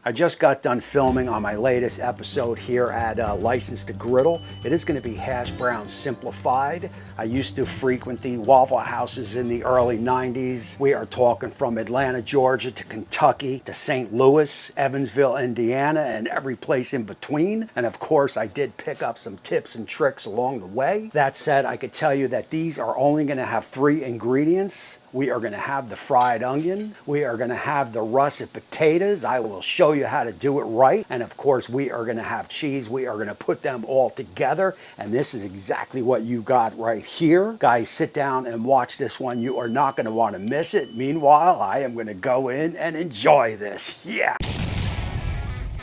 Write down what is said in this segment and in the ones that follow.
I just got done filming on my latest episode here at License to Griddle. It is going to be hash browns simplified. I used to frequent the Waffle Houses in the early 90s. We are talking from Atlanta, Georgia to Kentucky to St. Louis, Evansville, Indiana, and every place in between. And of course, I did pick up some tips and tricks along the way. That said, I could tell you that these are only going to have 3 ingredients. We are going to have the fried onion. We are going to have the russet potatoes. I will show you how to do it right. And of course, we are going to have cheese. We are going to put them all together. And this is exactly what you got right here. Guys, sit down and watch this one. You are not going to want to miss it. Meanwhile, I am going to go in and enjoy this. Yeah.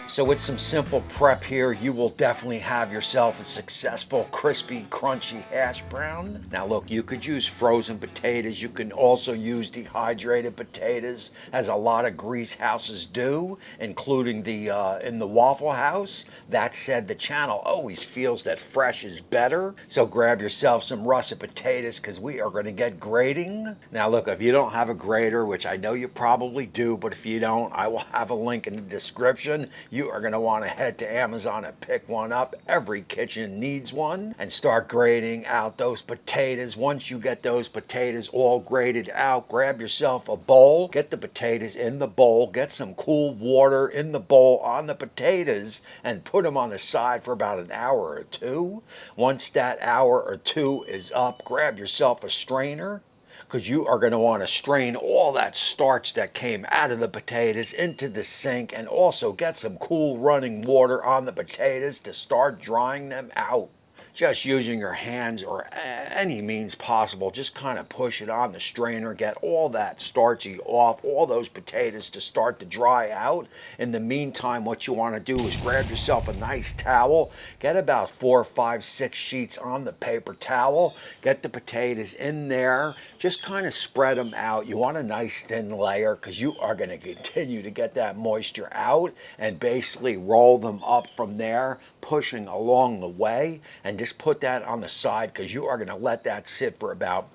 So with some simple prep here, you will definitely have yourself a successful, crispy, crunchy hash brown. Now look, you could use frozen potatoes. You can also use dehydrated potatoes, as a lot of grease houses do, including in the Waffle House. That said, the channel always feels that fresh is better. So grab yourself some russet potatoes, because we are going to get grating. Now look, if you don't have a grater, which I know you probably do, but if you don't, I will have a link in the description. You are going to want to head to Amazon and pick one up. Every kitchen needs one, and start grating out those potatoes. Once you get those potatoes all grated out, grab yourself a bowl, get the potatoes in the bowl, get some cool water in the bowl on the potatoes, and put them on the side for about an hour or two. Once that hour or two is up, grab yourself a strainer, because you are going to want to strain all that starch that came out of the potatoes into the sink, and also get some cool running water on the potatoes to start drying them out. Just using your hands or any means possible, just kind of push it on the strainer, get all that starchy off, all those potatoes to start to dry out. In the meantime, what you want to do is grab yourself a nice towel, get about 4, 5, 6 sheets on the paper towel, get the potatoes in there, just kind of spread them out. You want a nice thin layer, because you are going to continue to get that moisture out, and basically roll them up from there, pushing along the way, and just put that on the side, because you are going to let that sit for about,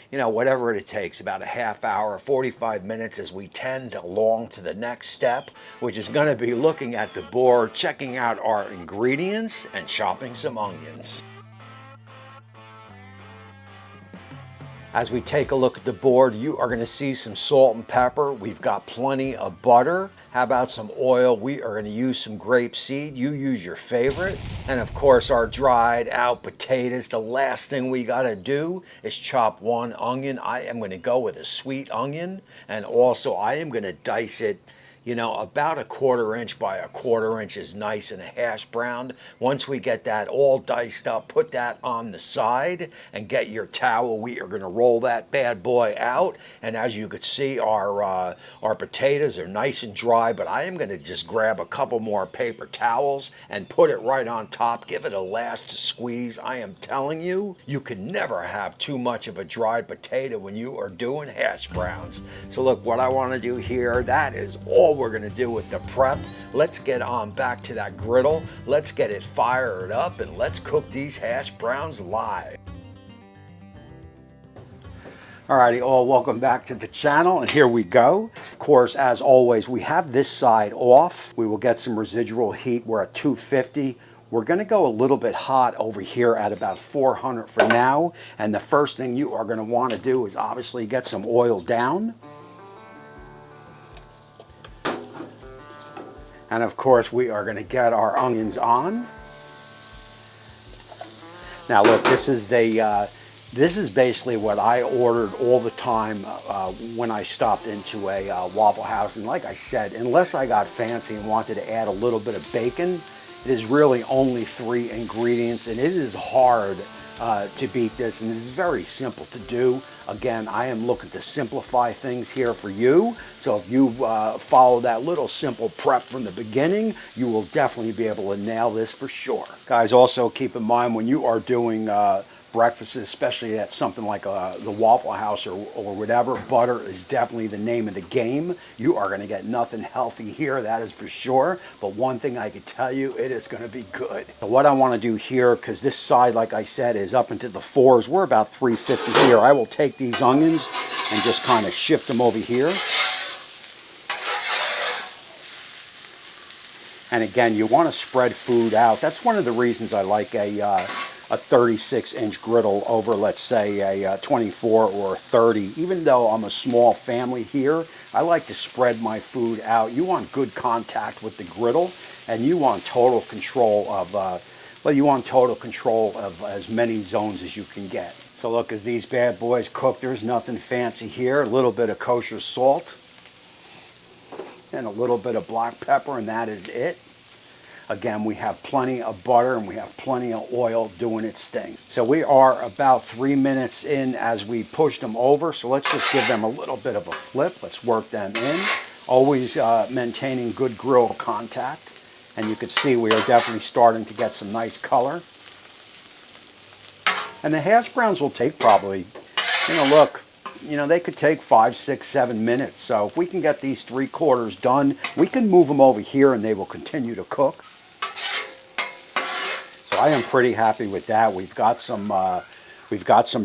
whatever it takes, about a half hour, 45 minutes, as we tend along to the next step, which is going to be looking at the board, checking out our ingredients, and chopping some onions. As we take a look at the board, you are going to see some salt and pepper. We've got plenty of butter. How about some oil? We are going to use some grapeseed. You use your favorite. And of course, our dried out potatoes. The last thing we got to do is chop 1 onion. I am going to go with a sweet onion. And also, I am going to dice it, about a 1/4 inch by a 1/4 inch is nice in a hash brown. Once we get that all diced up, put that on the side, and get your towel. We are going to roll that bad boy out. And as you can see, our potatoes are nice and dry, but I am going to just grab a couple more paper towels and put it right on top. Give it a last squeeze. I am telling you, you can never have too much of a dried potato when you are doing hash browns. So look, what I want to do here, that is all we're going to do with the prep. Let's get on back to that griddle. Let's get it fired up, and let's cook these hash browns live. Alrighty, all, welcome back to the channel, and here we go. Of course, as always, we have this side off. We will get some residual heat. We're at 250. We're going to go a little bit hot over here at about 400 for now. And the first thing you are going to want to do is obviously get some oil down. And of course, we are going to get our onions on. Now look, this is basically what I ordered all the time when I stopped into a Waffle House. And like I said, unless I got fancy and wanted to add a little bit of bacon, it is really only 3 ingredients, and it is hard to beat this, and it's very simple to do. Again, I am looking to simplify things here for you. So if you follow that little simple prep from the beginning, you will definitely be able to nail this for sure. Guys, also keep in mind when you are doing breakfasts, especially at something like the Waffle House or whatever, butter is definitely the name of the game. You are going to get nothing healthy here, that is for sure. But one thing I can tell you, it is going to be good. So what I want to do here, because this side, like I said, is up into the 4s. We're about 350 here. I will take these onions and just kind of shift them over here. And again, you want to spread food out. That's one of the reasons I like a 36-inch griddle over, let's say, a 24 or a 30. Even though I'm a small family here, I like to spread my food out. You want good contact with the griddle, and you want total control of, as many zones as you can get. So look, as these bad boys cook, there's nothing fancy here. A little bit of kosher salt and a little bit of black pepper, and that is it. Again, we have plenty of butter and we have plenty of oil doing its thing. So we are about 3 minutes in as we push them over. So let's just give them a little bit of a flip. Let's work them in. Always maintaining good grill contact. And you can see we are definitely starting to get some nice color. And the hash browns will take probably, they could take 5, 6, 7 minutes. So if we can get these 3/4 done, we can move them over here and they will continue to cook. So I am pretty happy with that. We've got some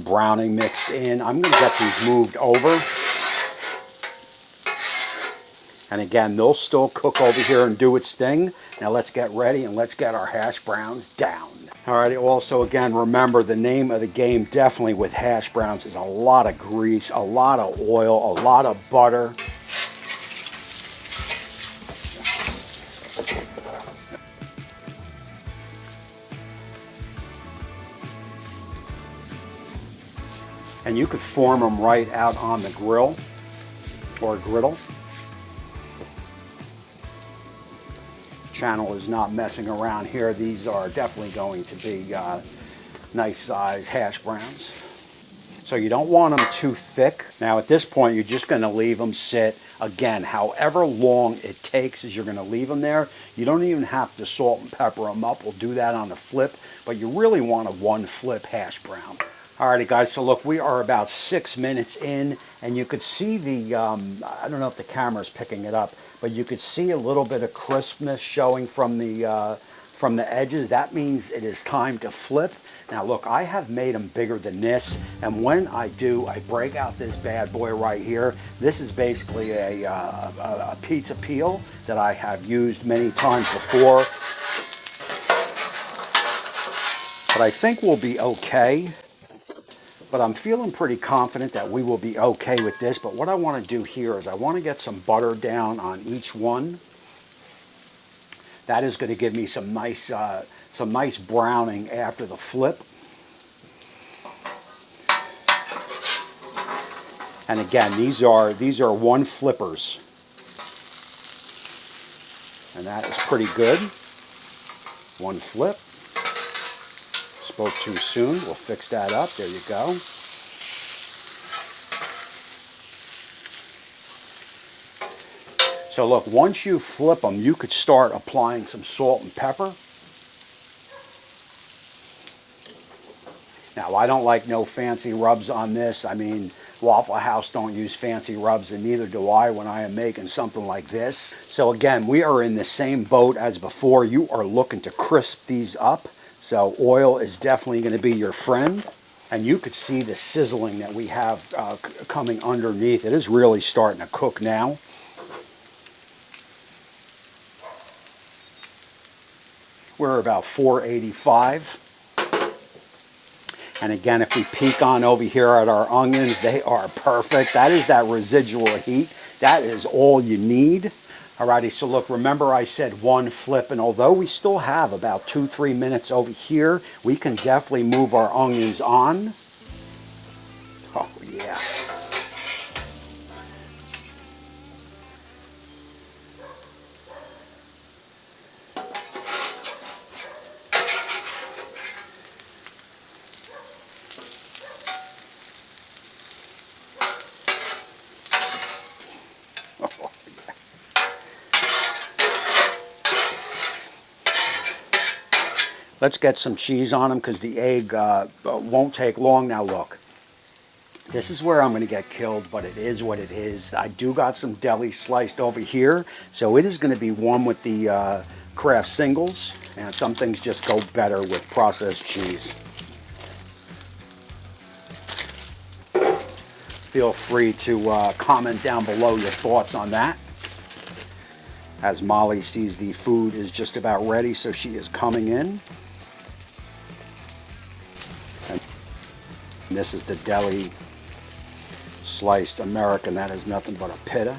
browning mixed in. I'm going to get these moved over. And again, they'll still cook over here and do its thing. Now let's get ready and let's get our hash browns down. Alrighty, also again, remember the name of the game definitely with hash browns is a lot of grease, a lot of oil, a lot of butter. And you could form them right out on the grill or griddle. Channel is not messing around here. These are definitely going to be nice size hash browns. So you don't want them too thick. Now at this point, you're just going to leave them sit. Again, however long it takes is you're going to leave them there. You don't even have to salt and pepper them up. We'll do that on the flip, but you really want a 1 flip hash brown. Alrighty guys, so look, we are about 6 minutes in, and you could see the, I don't know if the camera's picking it up, but you could see a little bit of crispness showing from the edges. That means it is time to flip. Now look, I have made them bigger than this, and when I do, I break out this bad boy right here. This is basically a pizza peel that I have used many times before. But I think we'll be okay. But I'm feeling pretty confident that we will be okay with this. But what I want to do here is I want to get some butter down on each one. That is going to give me some nice browning after the flip. And again, these are 1 flippers. And that is pretty good. 1 flip. Spoke too soon. We'll fix that up. There you go. So look, once you flip them, you could start applying some salt and pepper. Now, I don't like no fancy rubs on this. I mean, Waffle House don't use fancy rubs, and neither do I when I am making something like this. So again, we are in the same boat as before. You are looking to crisp these up. So oil is definitely going to be your friend. And you could see the sizzling that we have coming underneath. It is really starting to cook now. We're about 485. And again, if we peek on over here at our onions, they are perfect. That is that residual heat. That is all you need. Alrighty, so look, remember I said 1 flip, and although we still have about 2-3 minutes over here, we can definitely move our onions on. Oh yeah. Let's get some cheese on them because the egg won't take long. Now look, this is where I'm going to get killed, but it is what it is. I do got some deli sliced over here, so it is going to be one with the Kraft singles, and some things just go better with processed cheese. Feel free to comment down below your thoughts on that. As Molly sees the food is just about ready, so she is coming in. And this is the deli sliced American. That is nothing but a pita.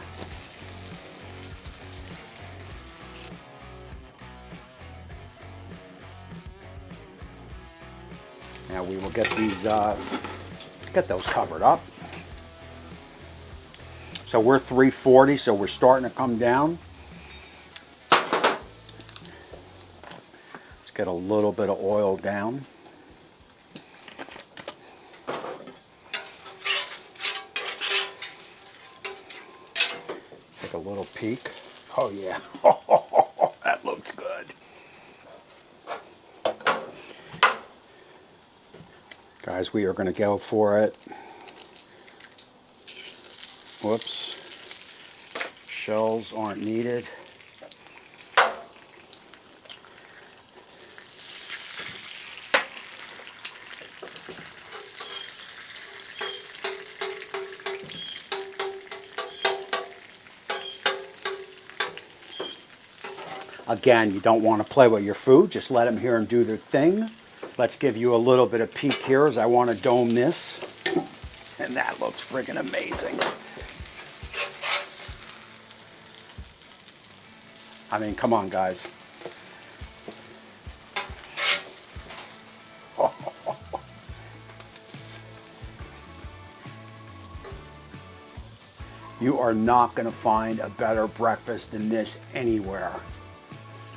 Now we will get these, get those covered up. So we're 340, so we're starting to come down. Let's get a little bit of oil down. Take a little peek. Oh yeah, that looks good. Guys, we are going to go for it. Whoops. Shells aren't needed. Again, you don't want to play with your food. Just let them hear them do their thing. Let's give you a little bit of peek here as I want to dome this. And that looks friggin' amazing. I mean, come on, guys. You are not going to find a better breakfast than this anywhere.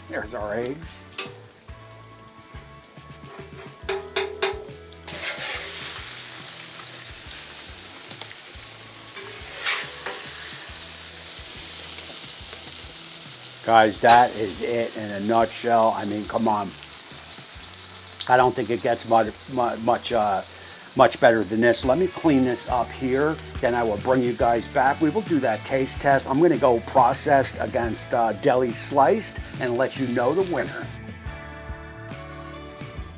There's our eggs. Guys, that is it in a nutshell. I mean, come on. I don't think it gets much better than this. Let me clean this up here, then I will bring you guys back. We will do that taste test. I'm going to go processed against deli sliced and let you know the winner.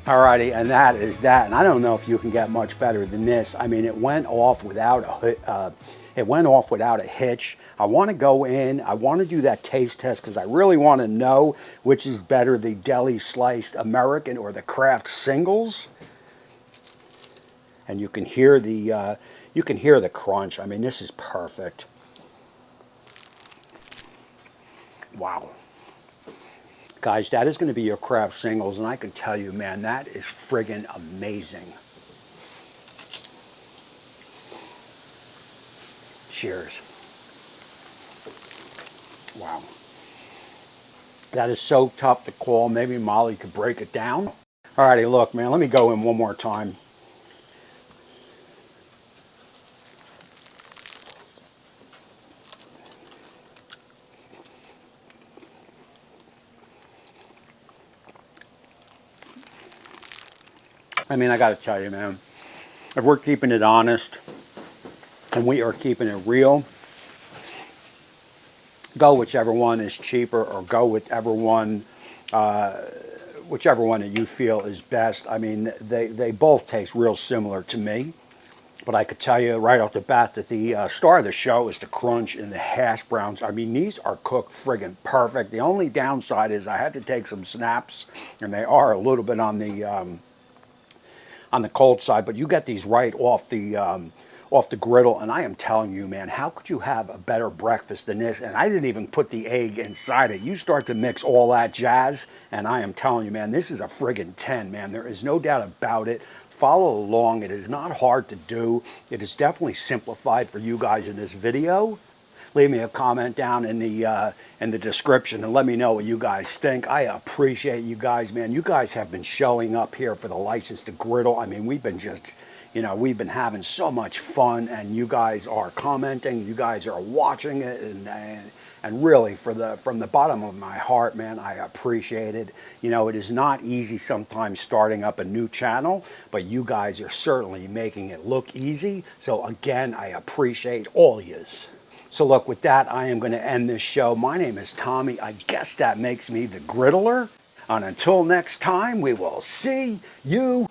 Alrighty, and that is that. And I don't know if you can get much better than this. I mean, it went off without a hitch. I want to go in. I want to do that taste test because I really want to know which is better, the deli sliced American or the Kraft singles. And you can hear the crunch. I mean, this is perfect. Wow. Guys, that is going to be your Kraft singles, and I can tell you, man, that is friggin' amazing. Cheers. Wow. That is so tough to call. Maybe Molly could break it down. Alrighty, look, man, let me go in one more time. I mean, I got to tell you, man, if we're keeping it honest and we are keeping it real, go whichever one is cheaper or go whichever one that you feel is best. I mean, they both taste real similar to me. But I could tell you right off the bat that the star of the show is the crunch and the hash browns. I mean, these are cooked friggin' perfect. The only downside is I had to take some snaps, and they are a little bit on the cold side, but you get these right off the griddle, and I am telling you, man, how could you have a better breakfast than this? And I didn't even put the egg inside it. You start to mix all that jazz, and I am telling you, man, this is a friggin' 10, man. There is no doubt about it. Follow along. It is not hard to do. It is definitely simplified for you guys in this video. Leave me a comment down in the description and let me know what you guys think. I appreciate you guys, man. You guys have been showing up here for the License to Griddle. I mean, we've been just, we've been having so much fun, and you guys are commenting, you guys are watching it, and really, from the bottom of my heart, man, I appreciate it. It is not easy sometimes starting up a new channel, but you guys are certainly making it look easy. So again, I appreciate all yous. So look, with that, I am going to end this show. My name is Tommy. I guess that makes me the Griddler. And until next time, we will see you